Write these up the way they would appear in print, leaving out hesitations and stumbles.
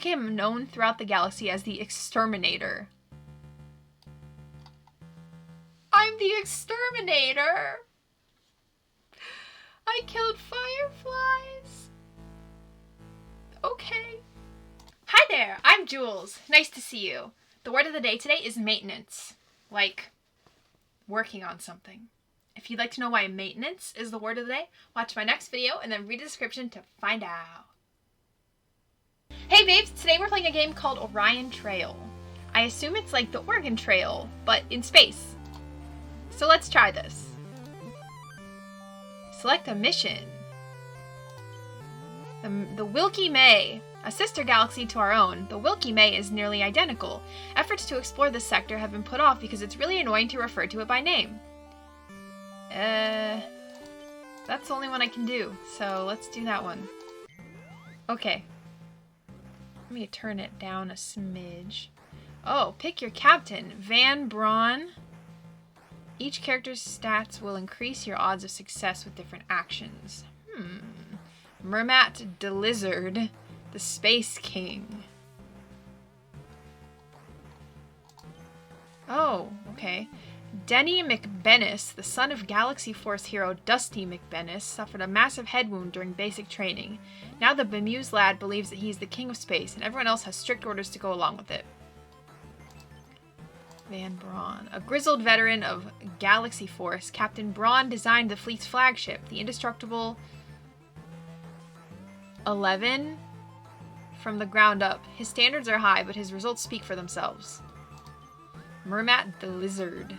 became known throughout the galaxy as the Exterminator. I'm the Exterminator! I killed fireflies! Okay. Hi there, I'm Jules. Nice to see you. The word of the day today is maintenance. Like, working on something. If you'd like to know why maintenance is the word of the day, watch my next video and then read the description to find out. Hey babes, today we're playing a game called Orion Trail. I assume it's like the Oregon Trail, but in space. So let's try this. Select a mission. The Wilkie May. A sister galaxy to our own, the Wilkie May is nearly identical. Efforts to explore this sector have been put off because it's really annoying to refer to it by name. That's the only one I can do, so let's do that one. Okay. Let me turn it down a smidge. Oh, pick your captain. Van Braun. Each character's stats will increase your odds of success with different actions. Mermat de Lizard, the Space King. Oh, okay. Denny McBennis, the son of Galaxy Force hero Dusty McBennis, suffered a massive head wound during basic training. Now the bemused lad believes that he's the king of space, and everyone else has strict orders to go along with it. Van Braun. A grizzled veteran of Galaxy Force, Captain Braun designed the fleet's flagship, the indestructible 11, from the ground up. His standards are high, but his results speak for themselves. Mermat the Lizard.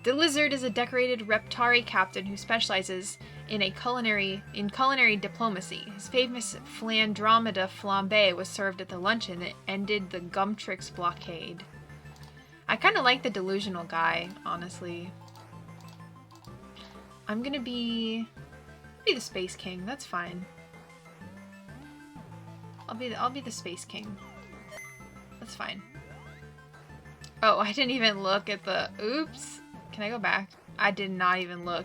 The Lizard is a decorated Reptari captain who specializes in culinary diplomacy. His famous Flandromeda flambe was served at the luncheon that ended the Gumtrix blockade. I kind of like the delusional guy, honestly. I'm gonna be the Space King. That's fine. I'll be the Space King. That's fine. Oh, I didn't even look at the... Oops. Can I go back? I did not even look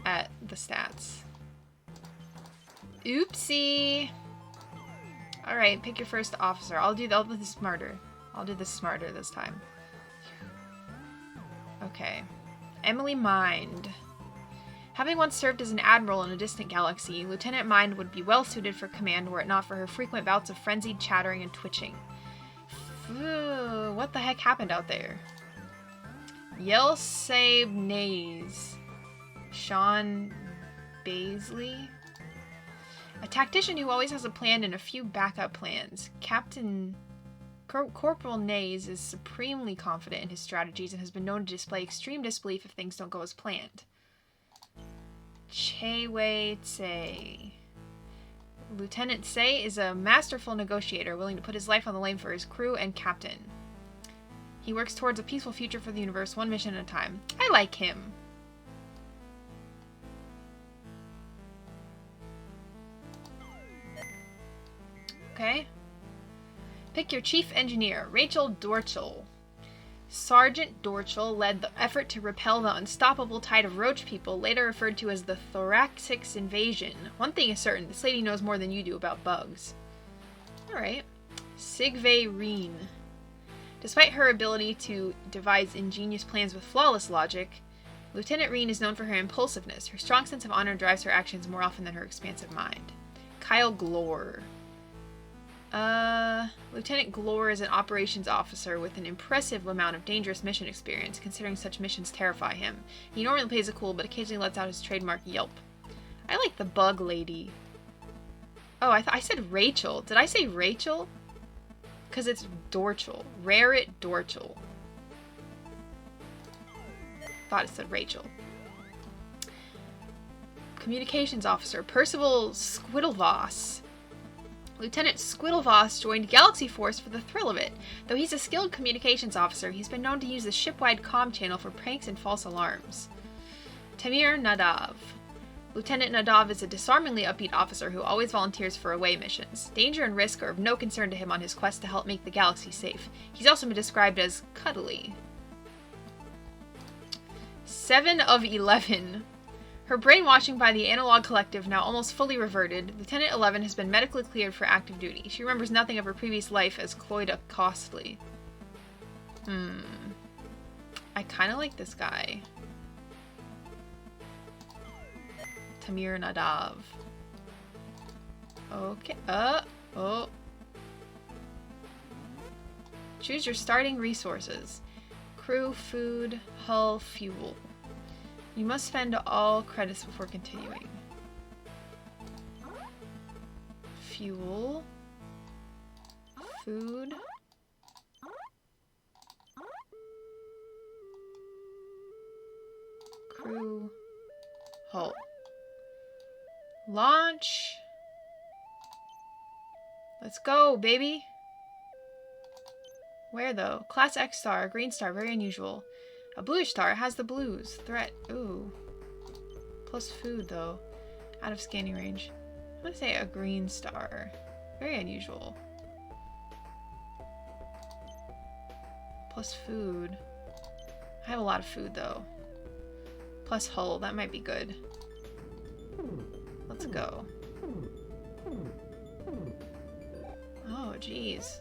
at the stats. Oopsie. Alright, pick your first officer. I'll do this smarter. I'll do this smarter this time. Okay. Emily Mind. Having once served as an admiral in a distant galaxy, Lieutenant Mind would be well suited for command were it not for her frequent bouts of frenzied chattering and twitching. What the heck happened out there? Yelsabe Nays. Sean Baisley. A tactician who always has a plan and a few backup plans. Corporal Nays is supremely confident in his strategies and has been known to display extreme disbelief if things don't go as planned. Chewei Tse. Lieutenant Tse is a masterful negotiator willing to put his life on the line for his crew and captain. He works towards a peaceful future for the universe, one mission at a time. I like him. Okay. Pick your chief engineer, Rachel Dorchel. Sergeant Dorchel led the effort to repel the unstoppable tide of roach people, later referred to as the Thoraxix invasion. One thing is certain, this lady knows more than you do about bugs. Alright. Sigve Reen. Despite her ability to devise ingenious plans with flawless logic, Lieutenant Reen is known for her impulsiveness. Her strong sense of honor drives her actions more often than her expansive mind. Kyle Glore. Lieutenant Glore is an operations officer with an impressive amount of dangerous mission experience, considering such missions terrify him. He normally plays it cool, but occasionally lets out his trademark yelp. I like the bug lady. Oh, I said Rachel. Did I say Rachel? Because it's Dorchel. Rarit Dorchel. Thought it said Rachel. Communications officer, Percival Squiddlevoss. Lieutenant Squiddlevoss joined Galaxy Force for the thrill of it. Though he's a skilled communications officer, he's been known to use the ship-wide comm channel for pranks and false alarms. Tamir Nadav. Lieutenant Nadav is a disarmingly upbeat officer who always volunteers for away missions. Danger and risk are of no concern to him on his quest to help make the galaxy safe. He's also been described as cuddly. 7 of 11. Her brainwashing by the Analog Collective now almost fully reverted, Lieutenant 11 has been medically cleared for active duty. She remembers nothing of her previous life as Cloyda Costly. I kind of like this guy. Tamir Nadav. Okay. Oh. Choose your starting resources. Crew, food, hull, fuel. You must spend all credits before continuing. Fuel. Food. Crew. Hull. Launch. Let's go, baby. Where, though? Class X star, a green star, very unusual. A bluish star has the blues. Threat. Ooh. Plus food, though. Out of scanning range. I'm gonna say a green star. Very unusual. Plus food. I have a lot of food, though. Plus hull. That might be good. Let's go. Oh, jeez.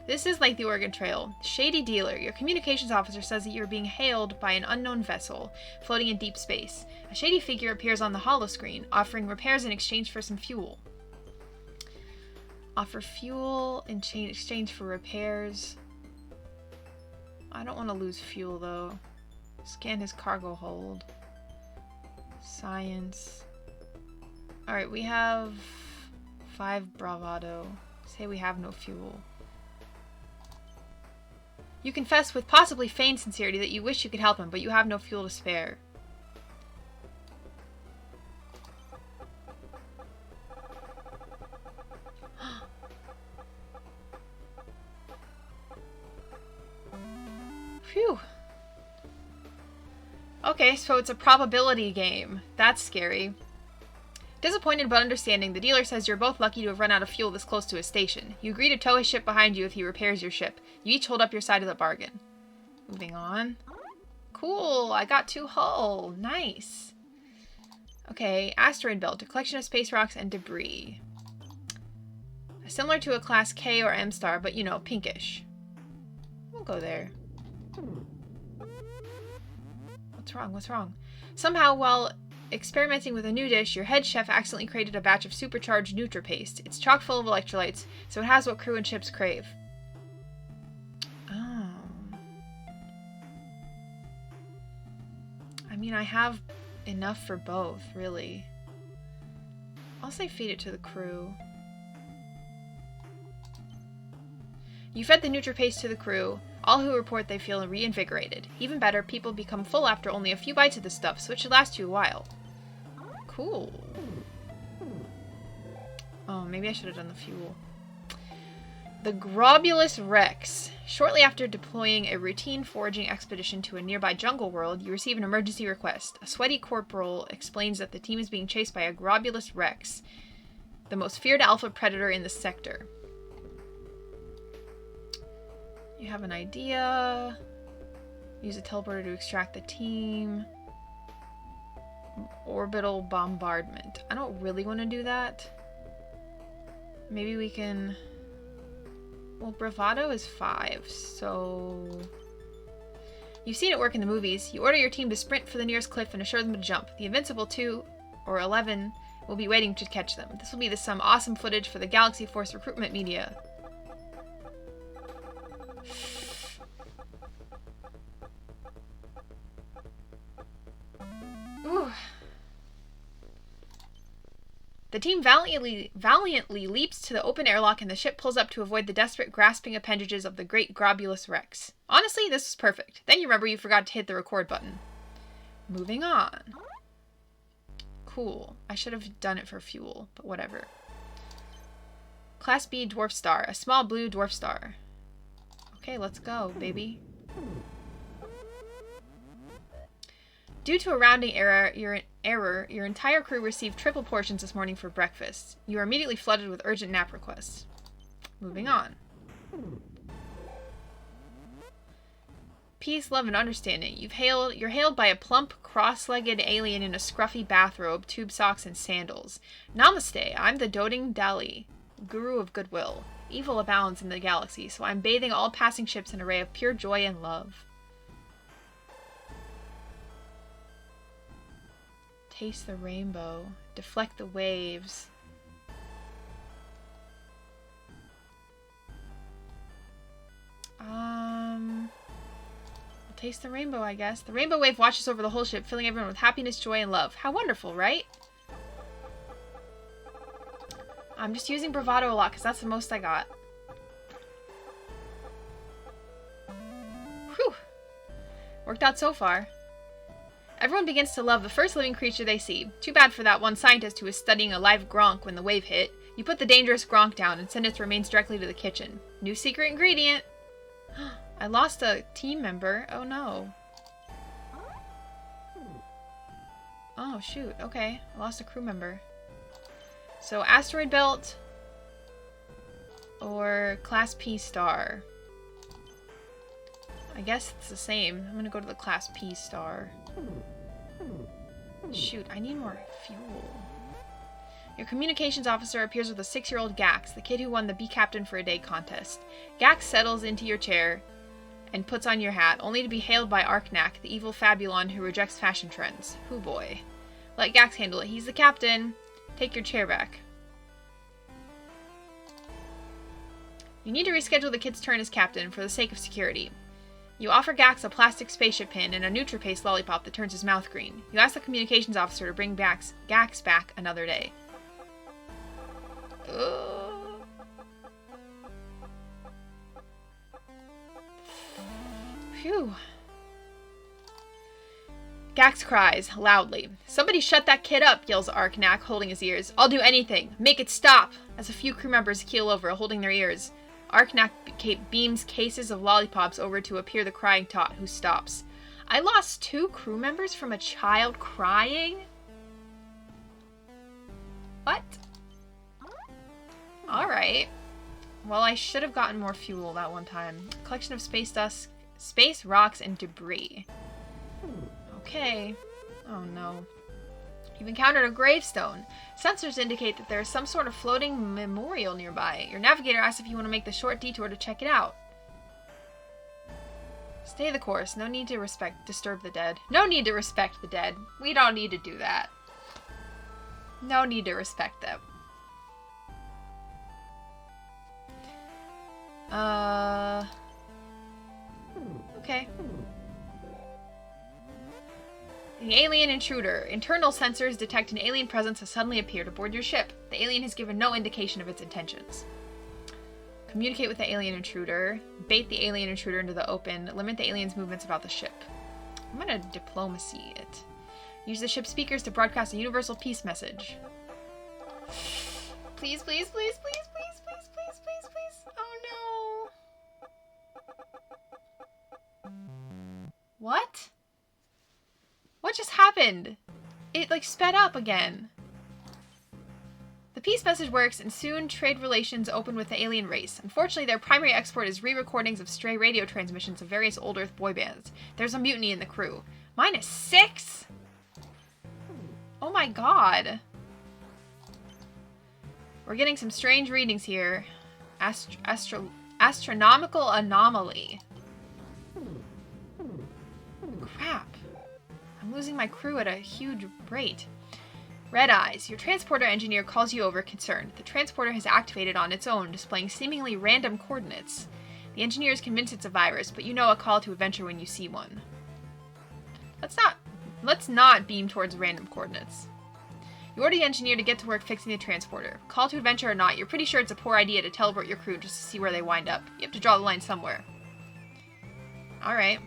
This is like the Oregon Trail. Shady dealer. Your communications officer says that you're being hailed by an unknown vessel floating in deep space. A shady figure appears on the holoscreen, offering repairs in exchange for some fuel. Offer fuel in exchange for repairs. I don't want to lose fuel, though. Scan his cargo hold. Science. Alright, we have 5 bravado. Say we have no fuel. You confess with possibly feigned sincerity that you wish you could help him, but you have no fuel to spare. Phew. Okay, so it's a probability game. That's scary. Disappointed but understanding, the dealer says you're both lucky to have run out of fuel this close to his station. You agree to tow his ship behind you if he repairs your ship. You each hold up your side of the bargain. Moving on. Cool, I got 2 hull. Nice. Okay, asteroid belt, a collection of space rocks and debris. Similar to a class K or M star, but you know, pinkish. We'll go there. What's wrong? What's wrong? Somehow, while experimenting with a new dish, your head chef accidentally created a batch of supercharged NutriPaste. It's chock full of electrolytes, so it has what crew and ships crave. Oh. I mean, I have enough for both, really. I'll say feed it to the crew. You fed the NutriPaste to the crew, all who report they feel reinvigorated. Even better, people become full after only a few bites of the stuff, so it should last you a while. Cool. Oh, maybe I should have done the fuel. The Globulus Rex. Shortly after deploying a routine foraging expedition to a nearby jungle world, you receive an emergency request. A sweaty corporal explains that the team is being chased by a Globulus Rex, the most feared alpha predator in the sector. You have an idea. Use a teleporter to extract the team. Orbital bombardment. I don't really want to do that. Maybe we can... Well, bravado is 5, so... You've seen it work in the movies. You order your team to sprint for the nearest cliff and assure them to jump. The Invincible 2, or 11, will be waiting to catch them. This will be some awesome footage for the Galaxy Force recruitment media. Ooh. The team valiantly leaps to the open airlock and the ship pulls up to avoid the desperate grasping appendages of the great Globulus Rex. Honestly, this is perfect. Then you remember you forgot to hit the record button. Moving on. Cool. I should have done it for fuel, but whatever. Class B dwarf star. A small blue dwarf star. Okay, let's go, baby. Due to a rounding error, your entire crew received triple portions this morning for breakfast. You are immediately flooded with urgent nap requests. Moving on. peace, love, and understanding. You're hailed by a plump, cross-legged alien in a scruffy bathrobe, tube socks, and sandals. Namaste, I'm the doting Dali, guru of goodwill. Evil abounds in the galaxy, so I'm bathing all passing ships in a ray of pure joy and love. Taste the rainbow. Deflect the waves. I'll taste the rainbow, I guess. The rainbow wave washes over the whole ship, filling everyone with happiness, joy, and love. How wonderful, right? I'm just using bravado a lot, because that's the most I got. Whew. Worked out so far. Everyone begins to love the first living creature they see. Too bad for that one scientist who was studying a live Gronk when the wave hit. You put the dangerous Gronk down and send its remains directly to the kitchen. New secret ingredient! I lost a team member. Oh no. Oh shoot, okay. I lost a crew member. So asteroid belt or class P star. I guess it's the same. I'm gonna go to the class P star. Shoot, I need more fuel. Your communications officer appears with a 6-year-old Gax, the kid who won the Be Captain for a Day contest. Gax settles into your chair and puts on your hat, only to be hailed by Arknak, the evil Fabulon who rejects fashion trends. Hoo boy. Let Gax handle it. He's the captain. Take your chair back. You need to reschedule the kid's turn as captain for the sake of security. You offer Gax a plastic spaceship pin and a NutriPaste lollipop that turns his mouth green. You ask the communications officer to bring Gax back another day. Phew. Gax cries loudly. Somebody shut that kid up, yells Arknak, holding his ears. I'll do anything. Make it stop! As a few crew members keel over, holding their ears. Arknak beams cases of lollipops over to appear the crying tot, who stops. I lost 2 crew members from a child crying? What? Alright. Well, I should have gotten more fuel that one time. Collection of space dust, space rocks, and debris. Okay. Oh no. You've encountered a gravestone. Sensors indicate that there is some sort of floating memorial nearby. Your navigator asks if you want to make the short detour to check it out. Stay the course. No need to disturb the dead. No need to respect the dead. We don't need to do that. No need to respect them. Okay. The alien intruder. Internal sensors detect an alien presence has suddenly appeared aboard your ship. The alien has given no indication of its intentions. Communicate with the alien intruder. Bait the alien intruder into the open. Limit the alien's movements about the ship. I'm gonna diplomacy it. Use the ship's speakers to broadcast a universal peace message. Please, please, please, please, please, please, please, please, please. Oh no. What? What just happened? It, like, sped up again. The peace message works, and soon trade relations open with the alien race. Unfortunately, their primary export is re-recordings of stray radio transmissions of various old Earth boy bands. There's a mutiny in the crew. -6? Oh my god. We're getting some strange readings here. Astronomical anomaly. Crap. I'm losing my crew at a huge rate. Red Eyes. Your transporter engineer calls you over concerned. The transporter has activated on its own, displaying seemingly random coordinates. The engineer is convinced it's a virus, but you know a call to adventure when you see one. Let's not beam towards random coordinates. You order the engineer to get to work fixing the transporter. Call to adventure or not, you're pretty sure it's a poor idea to teleport your crew just to see where they wind up. You have to draw the line somewhere. Alright.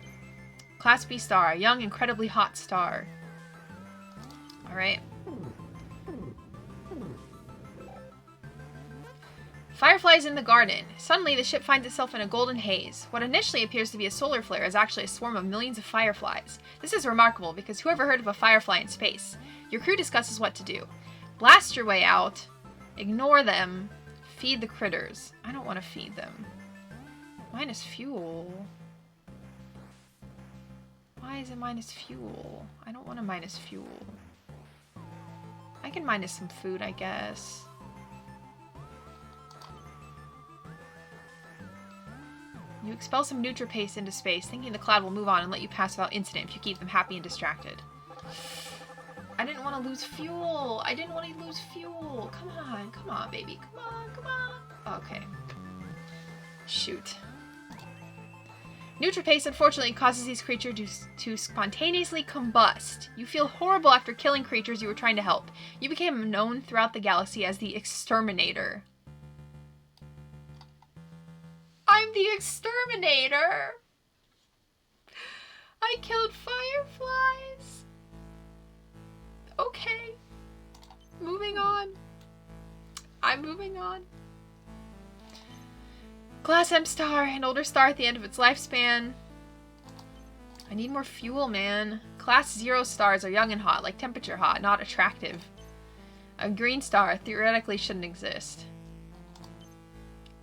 Class B star. Young, incredibly hot star. Alright. Fireflies in the garden. Suddenly, the ship finds itself in a golden haze. What initially appears to be a solar flare is actually a swarm of millions of fireflies. This is remarkable because who ever heard of a firefly in space? Your crew discusses what to do. Blast your way out. Ignore them. Feed the critters. I don't want to feed them. Minus fuel. Why is it minus fuel? I don't want to minus fuel. I can minus some food, I guess. You expel some Nutripaste into space, thinking the cloud will move on and let you pass without incident if you keep them happy and distracted. I didn't want to lose fuel. I didn't want to lose fuel. Come on, baby. Come on. Okay. Shoot. Nutripaste unfortunately causes these creatures to spontaneously combust. You feel horrible after killing creatures you were trying to help. You became known throughout the galaxy as the Exterminator. I'm the Exterminator! I killed fireflies! Okay. Moving on. I'm moving on. Class M star, an older star at the end of its lifespan. I need more fuel, man. Class 0 stars are young and hot, like temperature hot, not attractive. A green star theoretically shouldn't exist.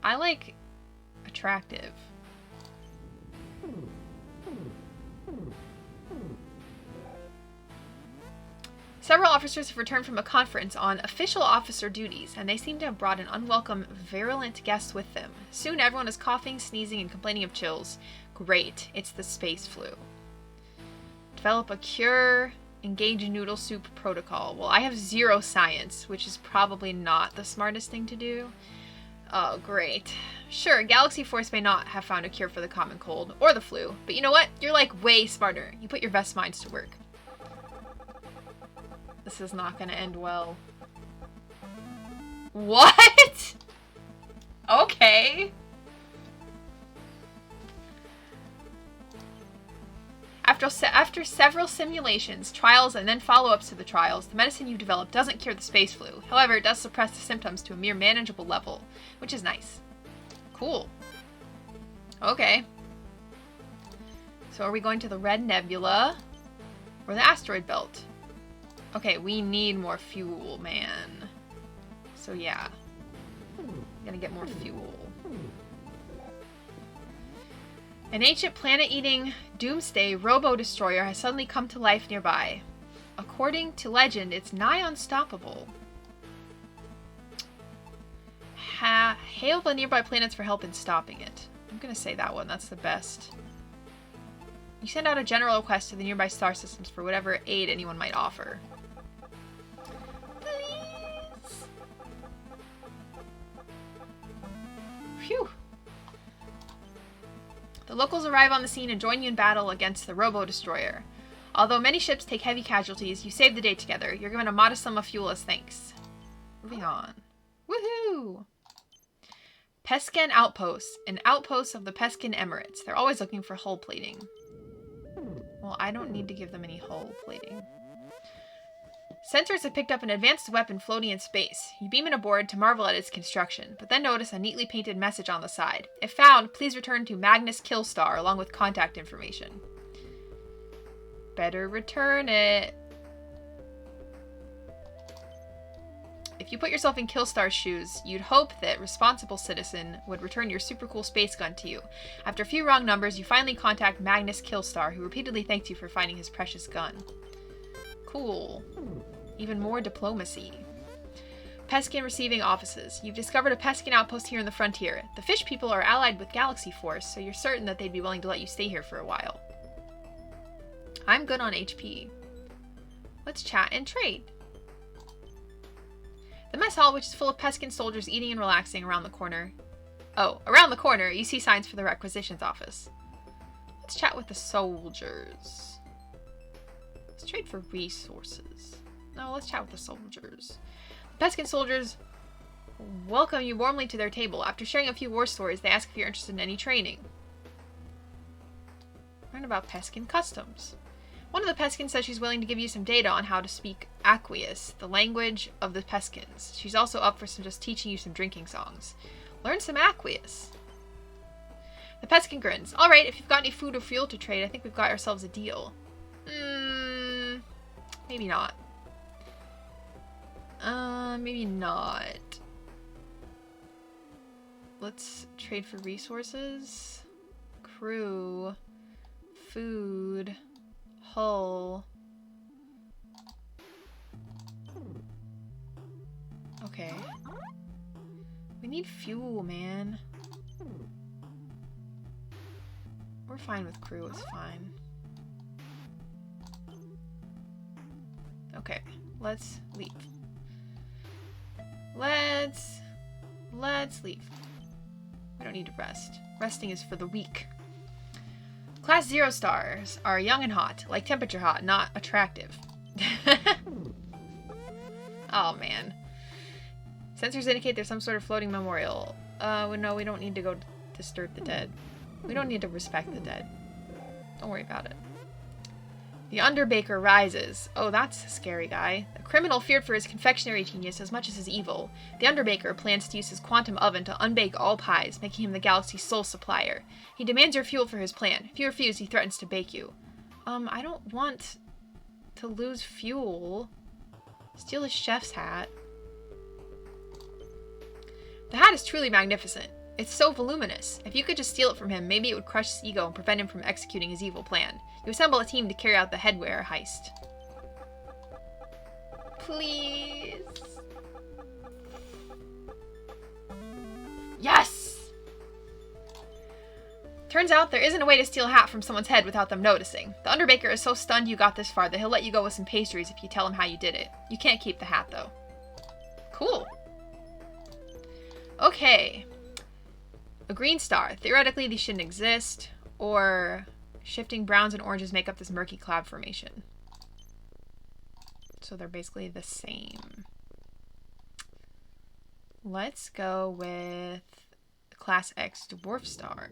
I like attractive. Several officers have returned from a conference on official officer duties, and they seem to have brought an unwelcome, virulent guest with them. Soon everyone is coughing, sneezing, and complaining of chills. Great, it's the space flu. Develop a cure, engage in noodle soup protocol. Well, I have 0 science, which is probably not the smartest thing to do. Oh, great. Sure, Galaxy Force may not have found a cure for the common cold, or the flu, but you know what? You're like way smarter. You put your best minds to work. This is not going to end well. What? Okay. After several simulations, trials, and then follow-ups to the trials, the medicine you develop doesn't cure the space flu. However, it does suppress the symptoms to a mere manageable level, which is nice. Cool. Okay. So are we going to the Red Nebula or the asteroid belt? Okay, we need more fuel, man. So yeah. Gonna get more fuel. An ancient planet-eating doomsday robo-destroyer has suddenly come to life nearby. According to legend, it's nigh unstoppable. Hail the nearby planets for help in stopping it. I'm gonna say that one, that's the best. You send out a general request to the nearby star systems for whatever aid anyone might offer. Please? Phew. The locals arrive on the scene and join you in battle against the robo-destroyer. Although many ships take heavy casualties, you save the day together. You're given a modest sum of fuel as thanks. Moving on. Woohoo! Peskin Outpost. An outpost of the Peskin Emirates. They're always looking for hull plating. Well, I don't need to give them any hull plating. Sensors have picked up an advanced weapon floating in space. You beam it aboard to marvel at its construction, but then notice a neatly painted message on the side. If found, please return to Magnus Killstar along with contact information. Better return it. If you put yourself in Killstar's shoes, you'd hope that Responsible Citizen would return your super cool space gun to you. After a few wrong numbers, you finally contact Magnus Killstar, who repeatedly thanks you for finding his precious gun. Cool. Even more diplomacy. Peskin receiving offices. You've discovered a Peskin outpost here in the frontier. The fish people are allied with Galaxy Force, so you're certain that they'd be willing to let you stay here for a while. I'm good on HP. Let's chat and trade. The mess hall, which is full of Peskin soldiers eating and relaxing around the corner. Oh, around the corner, you see signs for the requisitions office. Let's chat with the soldiers. Let's trade for resources. No, let's chat with the soldiers. The Peskin soldiers welcome you warmly to their table. After sharing a few war stories, they ask if you're interested in any training. Learn about Peskin customs. One of the Peskins says she's willing to give you some data on how to speak Aqueous, the language of the Peskins. She's also up for just teaching you some drinking songs. Learn some Aqueous. The Peskin grins. Alright, if you've got any food or fuel to trade, I think we've got ourselves a deal. Maybe not. Maybe not. Let's trade for resources. Crew. Food. hull. Okay. We need fuel, man. We're fine with crew, it's fine. Okay, let's leave. Let's leave. We don't need to rest. Resting is for the weak. Class 0 stars are young and hot, like temperature hot, not attractive. Oh, man. Sensors indicate there's some sort of floating memorial. No, we don't need to go disturb the dead. We don't need to respect the dead. Don't worry about it. The Underbaker rises. Oh, that's a scary guy. A criminal feared for his confectionery genius as much as his evil. The Underbaker plans to use his quantum oven to unbake all pies, making him the galaxy's sole supplier. He demands your fuel for his plan. If you refuse, he threatens to bake you. I don't want to lose fuel. Steal his chef's hat. The hat is truly magnificent. It's so voluminous. If you could just steal it from him, maybe it would crush his ego and prevent him from executing his evil plan. You assemble a team to carry out the headwear heist. Please. Yes! Turns out there isn't a way to steal a hat from someone's head without them noticing. The Underbaker is so stunned you got this far that he'll let you go with some pastries if you tell him how you did it. You can't keep the hat, though. Cool. Okay. A green star. Theoretically, these shouldn't exist. Or shifting browns and oranges make up this murky cloud formation. So they're basically the same. Let's go with Class X dwarf star.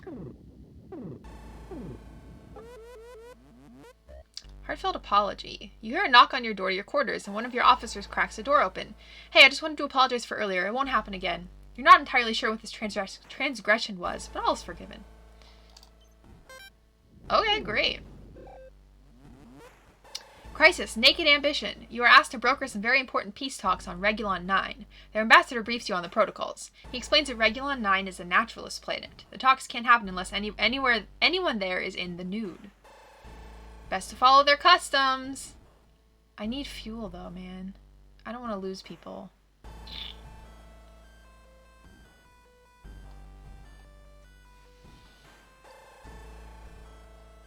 Heartfelt apology. You hear a knock on your door to your quarters, and one of your officers cracks the door open. Hey, I just wanted to apologize for earlier. It won't happen again. You're not entirely sure what this transgression was, but all is forgiven. Okay, great. Crisis, Naked Ambition. You are asked to broker some very important peace talks on Regulon 9. Their ambassador briefs you on the protocols. He explains that Regulon 9 is a naturalist planet. The talks can't happen unless anyone there is in the nude. Best to follow their customs. I need fuel, though, man. I don't want to lose people.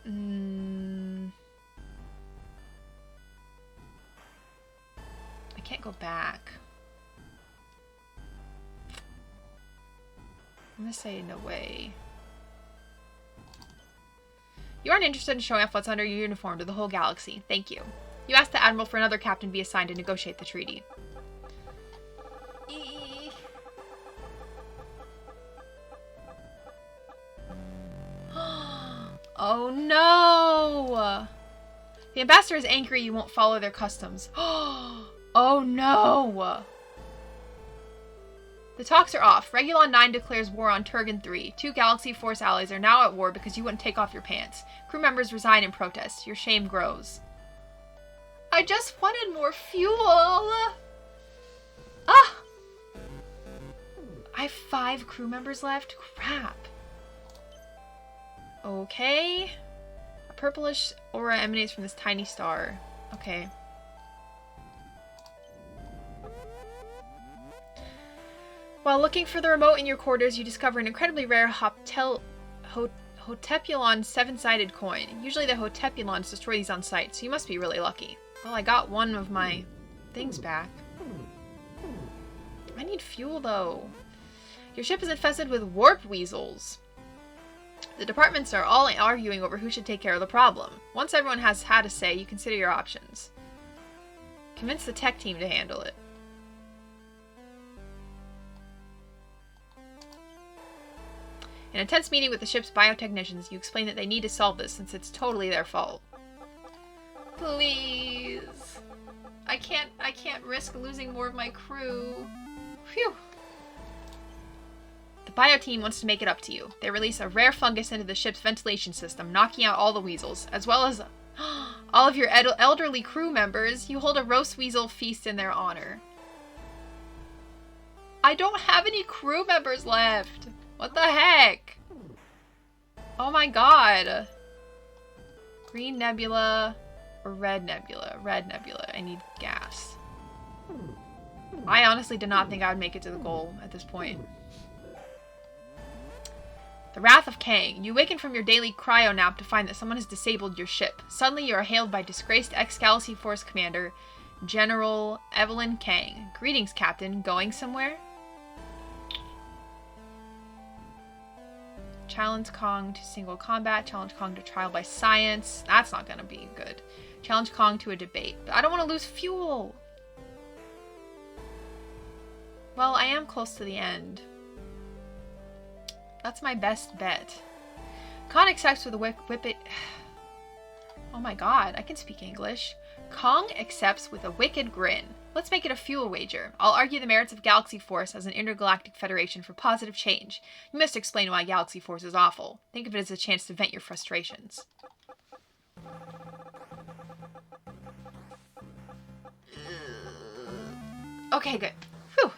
I can't go back. I'm gonna say no way. You aren't interested in showing off what's under your uniform to the whole galaxy. Thank you. You asked the Admiral for another captain be assigned to negotiate the treaty. Oh no! The ambassador is angry you won't follow their customs. Oh no! The talks are off. Regulon 9 declares war on Turgan 3. 2 Galaxy Force allies are now at war because you wouldn't take off your pants. Crew members resign in protest. Your shame grows. I just wanted more fuel! Ah! I have 5 crew members left? Crap. Okay. A purplish aura emanates from this tiny star. Okay. While looking for the remote in your quarters, you discover an incredibly rare Hotepulon 7-sided coin. Usually the Hotepulons destroy these on sight, so you must be really lucky. Well, I got one of my things back. I need fuel, though. Your ship is infested with warp weasels. The departments are all arguing over who should take care of the problem. Once everyone has had a say, you consider your options. Convince the tech team to handle it. In a tense meeting with the ship's biotechnicians, you explain that they need to solve this since it's totally their fault. Please. I can't risk losing more of my crew. Phew. The bio team wants to make it up to you. They release a rare fungus into the ship's ventilation system, knocking out all the weasels, as well as all of your elderly crew members. You hold a roast weasel feast in their honor. I don't have any crew members left. What the heck? Oh my god. Green Nebula. or red nebula? Red nebula. I need gas. I honestly did not think I would make it to the goal at this point. The Wrath of Kang. You awaken from your daily cryo nap to find that someone has disabled your ship. Suddenly you are hailed by disgraced ex-Galaxy Force Commander General Evelyn Kang. Greetings, Captain. Going somewhere? Challenge Kong to single combat. Challenge Kong to trial by science. That's not going to be good. Challenge Kong to a debate. But I don't want to lose fuel. Well, I am close to the end. That's my best bet. Kong accepts with a whippet. Oh my god, I can speak English. Kong accepts with a wicked grin. Let's make it a fuel wager. I'll argue the merits of Galaxy Force as an intergalactic federation for positive change. You must explain why Galaxy Force is awful. Think of it as a chance to vent your frustrations. Okay, good. Whew.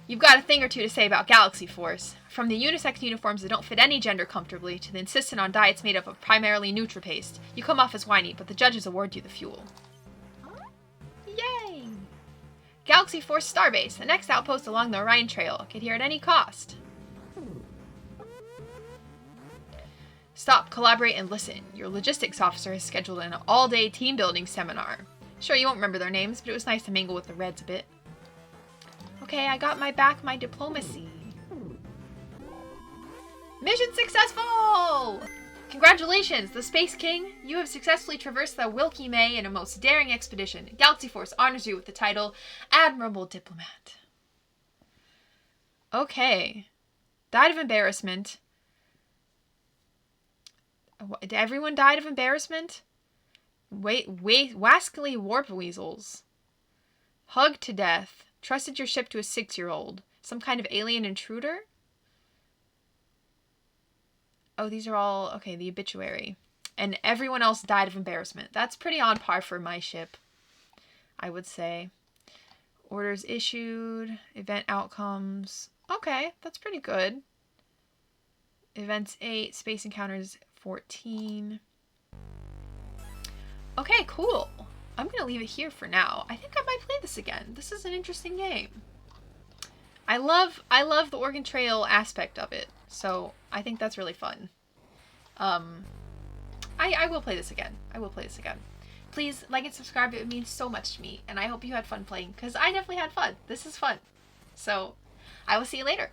You've got a thing or two to say about Galaxy Force. From the unisex uniforms that don't fit any gender comfortably, to the insistent on diets made up of primarily Nutripaste. You come off as whiny, but the judges award you the fuel. Yay! Galaxy Force Starbase, the next outpost along the Orion Trail. Get here at any cost. Stop, collaborate, and listen. Your logistics officer has scheduled an all-day team-building seminar. Sure, you won't remember their names, but it was nice to mingle with the Reds a bit. Okay, I got my diplomacy. Mission successful! Congratulations, the Space King! You have successfully traversed the Wilkie May in a most daring expedition. Galaxy Force honors you with the title Admirable Diplomat. Okay. Died of embarrassment. Everyone died of embarrassment? Wascally warp weasels. Hugged to death. Trusted your ship to a 6-year-old. Some kind of alien intruder? Oh, these are all... Okay, the obituary. And everyone else died of embarrassment. That's pretty on par for my ship, I would say. Orders issued. Event outcomes. Okay, that's pretty good. Events 8. Space encounters 14. Okay, cool. I'm going to leave it here for now. I think I might play this again. This is an interesting game. I love the Oregon Trail aspect of it. So I think that's really fun. I will play this again. I will play this again. Please like and subscribe. It means so much to me. And I hope you had fun playing, because I definitely had fun. This is fun. So I will see you later.